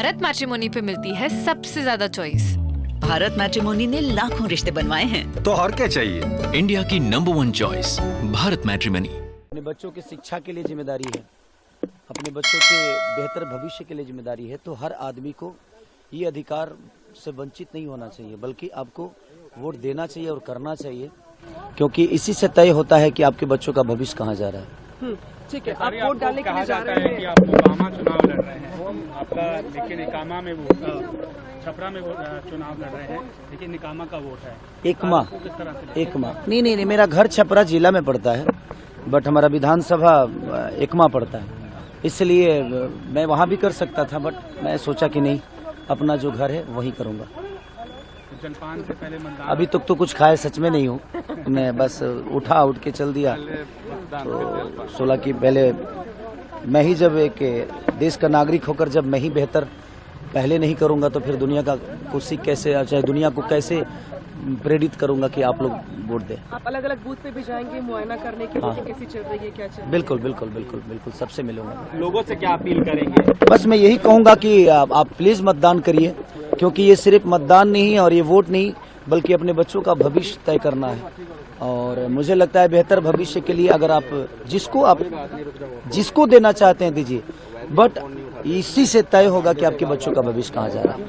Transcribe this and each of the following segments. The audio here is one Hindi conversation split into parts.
भारत मैट्रिमोनी पे मिलती है सबसे ज्यादा चॉइस। भारत मैट्रिमोनी ने लाखों रिश्ते बनवाए हैं। तो और क्या चाहिए? इंडिया की नंबर 1 चॉइस भारत मैट्रिमोनी। अपने बच्चों की शिक्षा के लिए जिम्मेदारी है, अपने बच्चों के बेहतर भविष्य के लिए जिम्मेदारी है। तो हर आदमी को ये अधिकार से वंचित नहीं होना चाहिए, बल्कि आपको वोट देना चाहिए और करना चाहिए, क्योंकि इसी से तय होता है कि आपके बच्चों का भविष्य कहाँ जा रहा है। ठीक है, आप वोट डालने के लिए जा रहे हैं कि आप ओबामा चुनाव लड़ रहे हैं आपका, लेकिन निकामा में वो छपरा में वो चुनाव लड़ रहे हैं, लेकिन निकामा का वोट है। एकमा नहीं, मेरा घर छपरा जिला में पड़ता है, बट हमारा विधानसभा एकमा पड़ता है, इसलिए मैं वहाँ भी कर सकता था, बट मैं सोचा कि नहीं, अपना जो घर है वही करूँगा। जलपान से पहले मतदान अभी तक तो कुछ खाए सच में नहीं हूँ, मैं बस उठ के चल दिया। तो 16 की पहले मैं ही जब एक देश का नागरिक होकर जब मैं ही बेहतर पहले नहीं करूँगा तो फिर दुनिया का कुछ कैसे, चाहे दुनिया को कैसे प्रेरित करूँगा कि आप लोग वोट दें। आप अलग अलग बूथ पे भी जाएंगे मुआयना करने की? हाँ। कैसी चल रही है, क्या चल रही है? बिल्कुल सबसे मिलूंगा। लोगों से क्या अपील करेंगे? बस मैं यही कहूँगा कि आप प्लीज मतदान करिए, क्योंकि ये सिर्फ मतदान नहीं है और ये वोट नहीं, बल्कि अपने बच्चों का भविष्य तय करना है। और मुझे लगता है बेहतर भविष्य के लिए अगर आप जिसको देना चाहते हैं दीजिए, बट इसी से तय होगा कि आपके बच्चों का भविष्य कहाँ जा रहा है।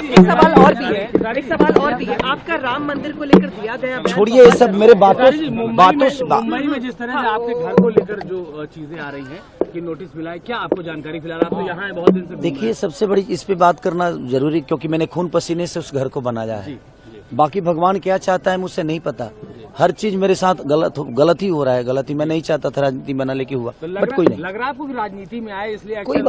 एक सवाल और भी है, आपका राम मंदिर को लेकर दिया गया, छोड़िए ये सब मेरे बातों से। मुंबई में जिस तरह से आपके घर को लेकर जो चीजें आ रही हैं कि नोटिस मिला है, क्या आपको जानकारी? फिलहाल आप तो यहाँ है, बहुत दिन से। देखिए, सबसे बड़ी इस पे बात करना जरूरी, क्योंकि मैंने खून पसीने से उस घर को बनाया है। बाकी भगवान क्या चाहता है मुझसे नहीं पता, हर चीज मेरे साथ गलत ही हो रहा है। गलती मैं नहीं चाहता था राजनीति बना लेके हुआ, बट कोई नहीं लग रहा आपको राजनीति में आए, इसलिए कोई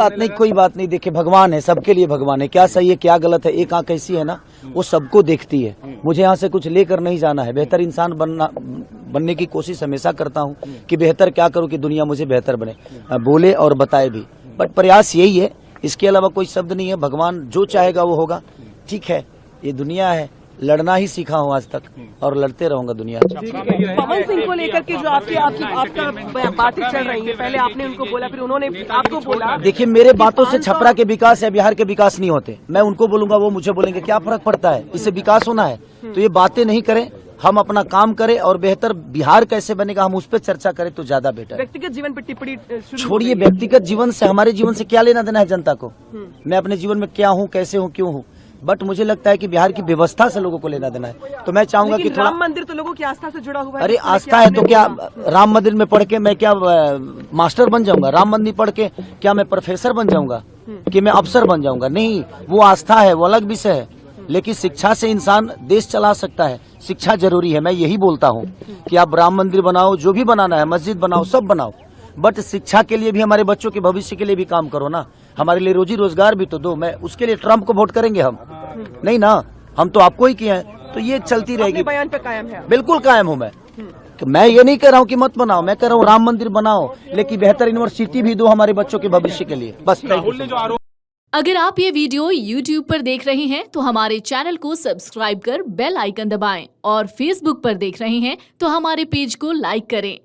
बात नहीं। देखिए, भगवान है, सबके लिए भगवान है, क्या सही है क्या गलत है, एक आंख ऐसी है ना, वो सबको देखती है। मुझे यहाँ से कुछ लेकर नहीं जाना है, बेहतर इंसान बनने की कोशिश हमेशा करता हूँ कि बेहतर क्या करूँ कि दुनिया मुझे बेहतर बने, बोले और बताए भी, बट प्रयास यही है, इसके अलावा कोई शब्द नहीं है। भगवान जो चाहेगा वो होगा। ठीक है, ये दुनिया है, लड़ना ही सीखा हूँ आज तक और लड़ते रहूंगा दुनिया। पवन सिंह को लेकर के जो आपका बातें चल रही है, पहले आपने उनको बोला, फिर उन्होंने आपको बोला। देखिए, मेरे बातों से छपरा के विकास या बिहार के विकास नहीं होते। मैं उनको बोलूंगा, वो मुझे बोलेंगे, क्या फर्क पड़ता है, इससे विकास होना है। तो ये बातें नहीं करें, हम अपना काम करें और बेहतर बिहार कैसे बनेगा हम उस पर चर्चा करें तो ज्यादा बेटर। व्यक्तिगत जीवन पर टिप्पणी छोड़िए, व्यक्तिगत जीवन से हमारे जीवन से क्या लेना देना है जनता को। मैं अपने जीवन में क्या हूँ, कैसे हूँ, क्यों हूँ, बट मुझे लगता है कि बिहार की व्यवस्था से लोगों को लेना देना है। तो मैं चाहूंगा कि राम मंदिर तो लोगों की आस्था से जुड़ा हुआ है। अरे आस्था है तो क्या राम मंदिर में पढ़ के मैं क्या मास्टर बन जाऊंगा? राम मंदिर पढ़ के क्या मैं प्रोफेसर बन जाऊंगा कि मैं अफसर बन जाऊंगा? नहीं, वो आस्था है, वो अलग विषय है, लेकिन शिक्षा से इंसान देश चला सकता है। शिक्षा जरूरी है, मैं यही बोलता हूँ कि आप राम मंदिर बनाओ, जो भी बनाना है, मस्जिद बनाओ, सब बनाओ, बट शिक्षा के लिए भी, हमारे बच्चों के भविष्य के लिए भी काम करो ना। हमारे लिए रोजी रोजगार भी तो दो। मैं उसके लिए ट्रम्प को वोट करेंगे हम? नहीं ना, हम तो आपको ही किए हैं। तो ये चलती रहेगी। बयान पे कायम है? बिल्कुल कायम हूँ मैं ये नहीं कह रहा हूँ कि मत बनाओ, मैं कह रहा हूँ राम मंदिर बनाओ, लेकिन बेहतर यूनिवर्सिटी भी दो हमारे बच्चों के भविष्य के लिए। बस। अगर आप ये वीडियो YouTube पर देख रहे हैं तो हमारे चैनल को सब्सक्राइब कर बेल आइकन दबाएं, और Facebook पर देख रहे हैं तो हमारे पेज को लाइक करें।